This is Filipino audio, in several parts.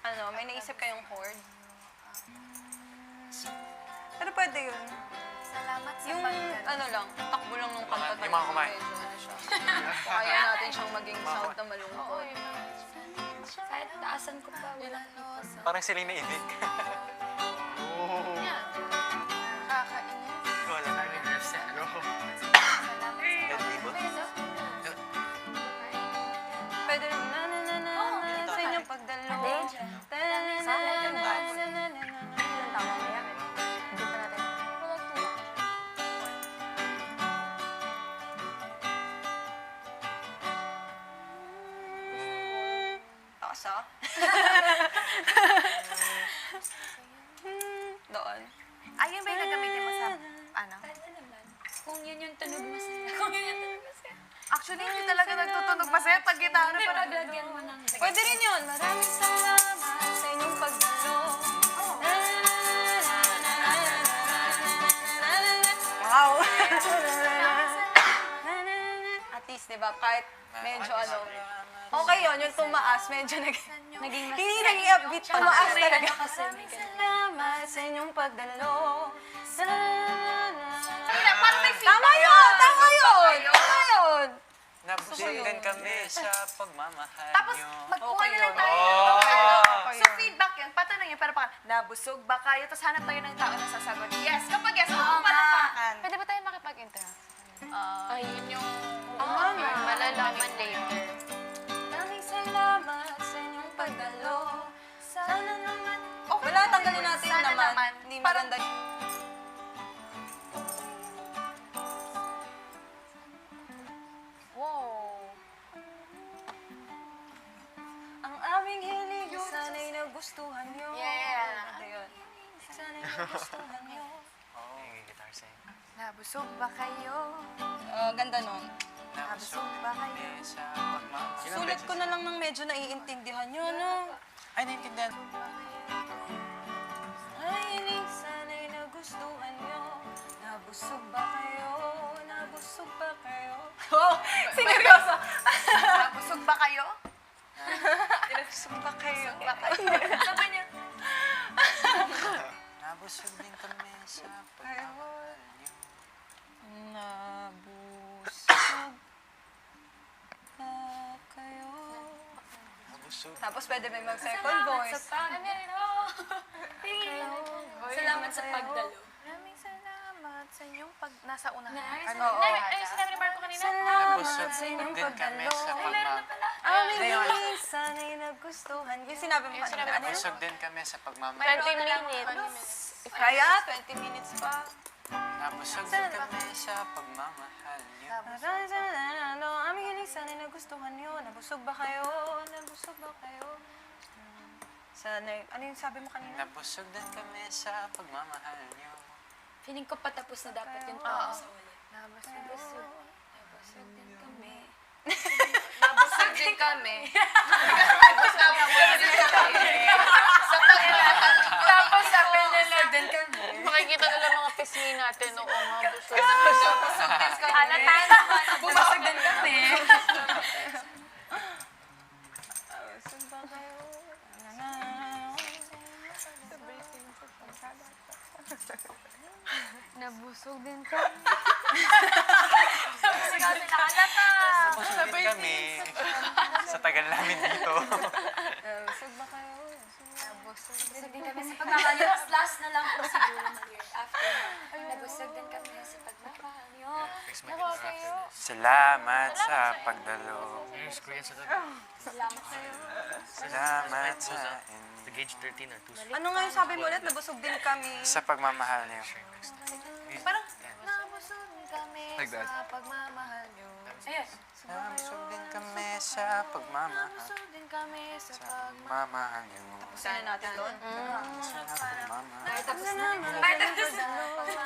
Ano, may naisip kayong chord? Pero pwede yun. Salamat sa Yung pagdalo. ano lang, takbo lang nung kanta Yung mga kumain. medyo ano siya. Kaya natin siyang maging sound na malungkot. Kahit taasan ko pa, wala. Parang sila iniibig. Yan. Nakakainis. Wala na rin. Salamat sa Dead people? Pwede rin, na sa inyong pagdalo. Tama mo yan. Hindi pa natin. Taas ah. Doon. Ayun ba yung gagamitin mo sa, ano? Kung yun yung tunog masaya. Kung yun yung tunog masaya. Actually, hindi talaga nagtutunog masaya pag gitara. Hindi, Parang paglagyan mo ng... Pwede rin yun. Maraming salamat sa inyong pagdalo. Wow! At least, di ba, kahit medyo ano, okay yun, yung tumaas, medyo naging hindi naging upbeat, tumaas talaga. Kasi may ganun. Salamat sa inyong pagdalo. parang may feedback. Tama yun! Tama yun! Tama yun! Nabusugan kami sa pagmamahal Tapos, niyo. magkuha na lang Okay tayo. yun. Okay, Okay So, yun. feedback yun. Patanong yun, pero parang, nabusog ba kayo? Tapos hanap tayo ng tao na sasagot. Yes. Kapag yes, Oo palapakan. Pwede ba tayo makipag-intro? Ay, yun yung... Malalaman later. Maraming salamat sa inyong pagdalo. Sana naman. Okay, Wala, tanggalin natin sana naman. Hindi Parang- maganda. Wow. Ang aming hilig, sana'y nagustuhan niyo. Yeah. Ano yun? Sana'y nagustuhan niyo. Oo, yung guitar sing. Nabusog ba kayo? Ganda nun. Nabusog ba kayo? Sa pagmamahal. Sulit ko na lang ng medyo naiintindihan nyo, no? Ay, naintindihan. Ang hilig, sana'y nagustuhan niyo. Nabusog ba kayo? Nabusog ba kayo? Oh, seryoso! Nabusog ba kayo? Nabusog ba kayo? Sabay niya. Nabusog din kami sa pagmamahal niyo. Nabusog ba kayo? Nabusog. Tapos pwede may mag-second voice. Salamat sa pagdalo. Maraming salamat sa inyong pag... Nasa unahan. Nice. Ano? Oo. Ay, sinabi ni Marco kanina. Salamat sa inyong din kami pagdalo. sa pagmamahal. Aming hilig, sana'y nagustuhan. Yung sinabi mo kanina. Ano yun? Nabusog din kami sa pamamahal. 20 minutes. Kaya, 20 minutes pa. Nabusog din kami sa pagmamahal niyo. Ano, aming hiling sana'y nagustuhan niyo. Nabusog ba kayo? Nabusog ba kayo? Sana'y, ano yung sabi mo kanina? Nabusog din kami sa pagmamahal niyo. Feeling ko patapos na dapat yung tao sa ulit. Nabusog. Nabusog din kami. Nabusog din kami. Tapos sabi nila, din kami. makikita nila mga pisngi natin. Oo nga, busog. Halata naman. Bumabag din kami. Nabusog ba kayo? Nabusog din kami. Kasi nakalata. Nabusog din kami. Sa tagal namin dito. Nabusog ba kayo? Nabusog Nabusog din kami sa pagmamahal niyo. Tapos last na lang po siguro mag-year after. Nabusog din kami sa pagmamahal niyo. Nakuha kayo. Salamat sa pagdalo. Salamat sa'yo. Salamat sa The gauge 13 or 2. Ano nga yung sabi mo ulit? Nabusog din kami. sa pagmamahal niyo. Parang, nabusog kami Like that. sa pagmamahal niyo. Ayun. Nabusog din kami sa pagmamahal. Nabusog din kami sa pagmamahal. Pagmamahal niyo. Sana natin doon. Sa pagmamahal. Ay, tapos na.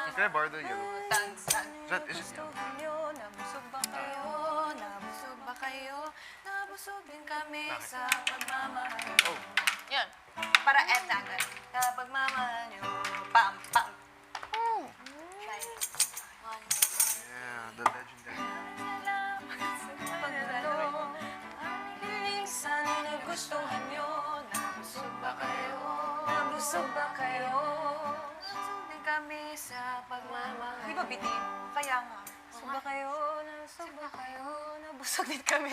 Can I borrow the yellow? Thanks. Is that, is it yellow? Nagustuhan niyo. Nabusog ba kayo? Nabusog ba kayo? Nabusog din kami sa pagmamahal. Yun. Para F na agad. Sa pagmamahal niyo. Pam, pam. Try. One. Yeah, the legendary. Pagdalo. Hiling sana'y nagustuhan niyo. Nabusog ba Nabusog ba kayo? Nabusog din kami sa pagmamahal. Di ba bitin? Kaya nga. Nabusog ba kayo? Nabusog ba kayo? Nabusog din kami.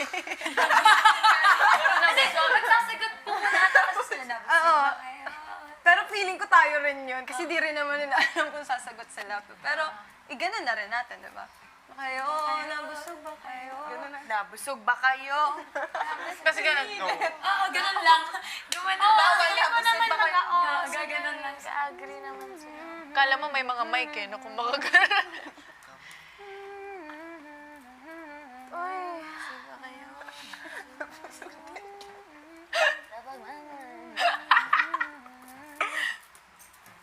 Magsasagot po muna tapos sila nabusog Oo. ba kayo? Pero feeling ko tayo rin yun. Kasi di rin naman nila alam kung sasagot sila. Pero, ganun na rin natin, di ba? Kayo, nabusog ba kayo? Nabusog ba kayo? Kasi ganun. Oo, ganun lang. Gumanon. Bawal Hindi ko nabusog naman ba kayo? mag-oo. Gaganon lang. Agree naman sila. Kala mo may mga mic eh, no? Kung baka ganun. Uy. Nabusog ba kayo?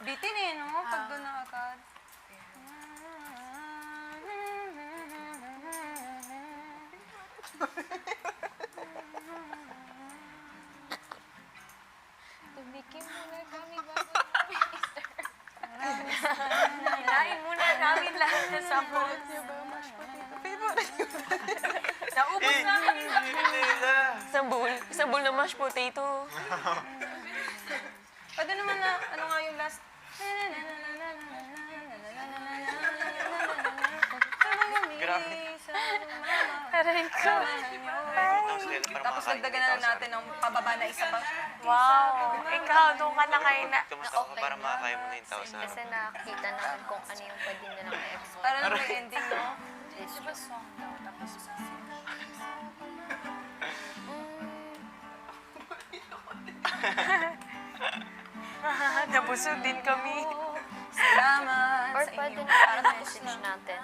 Bitin eh, no? Pag doon na agad. Tumikim muna kami bago kami start. Hilahin muna namin lahat na sabon. Naubos namin yung Isang bowl na mashed potato. Pwede naman na, ano nga yung last? Grabe. Aray ko. Tapos dagdagan na lang natin ng pababa na isa pa. Wow. Ikaw, doon ka na kayo na... Kamusta ko para makakaya mo na yung tao sa Kasi nakakita naman kung ano yung pwede nilang i-explore. Para lang may ending, no? Diba song daw? Tapos Nabusog din kami. Salamat Or sa pwede inyo. na message natin.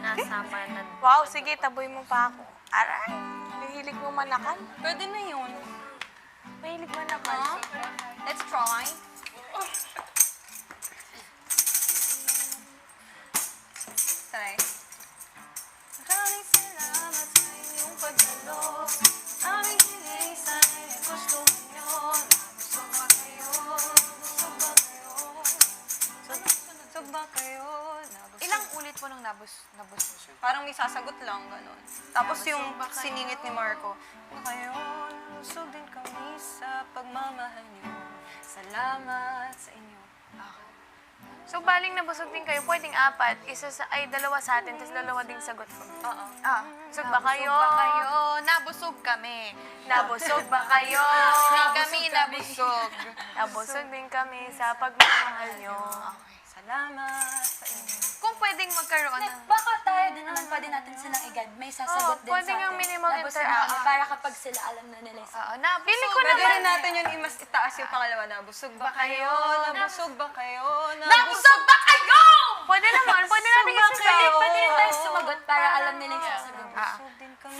Nasama na. Wow, sige, taboy mo pa ako. Aray, nahilig mo manakan. Pwede na yun. Mahilig manakan. Huh? Let's try. Try. Maraming salamat sa inyong pagdalo. Aming hiling sana'y gustuhan nyo. Nabusog ba kayo? Nabusog ba kayo? Nabusog ba kayo? Nabusog. ilang ulit po nung nabus? Parang may sasagot lang, ganun. Tapos yung siningit ni Marco, kayo, nabusog din kami sa pagmamahal niyo. Salamat sa inyo. So, baling nabusog din kayo, pwedeng apat. Dalawa sa atin, tapos dalawa ding sagot ko. Oo. Busog ba kayo? Nabusog ba kayo? Nabusog kami. Nabusog ba kayo? Hindi kami nabusog. Nabusog din kami sa pagmamahal nyo. Salamat sa inyo. Kung pwedeng magkaroon ng... Baka tayo din naman pwede natin silang i-guide. May sasagot Oo, din pwede sa atin. nga minimal Nabusog interact. na kami para kapag sila alam na nila yung Oo, nabusog. Pili ko Pwede naman. rin natin yun, mas itaas yung pangalawa. Nabusog ba kayo? Nabusog ba kayo? Nabusog ba kayo? Pwede naman, pwede natin Nabusog ba isa kayo? Pwede rin tayo sumagot para alam nila yung sasagot. Nabusog din kami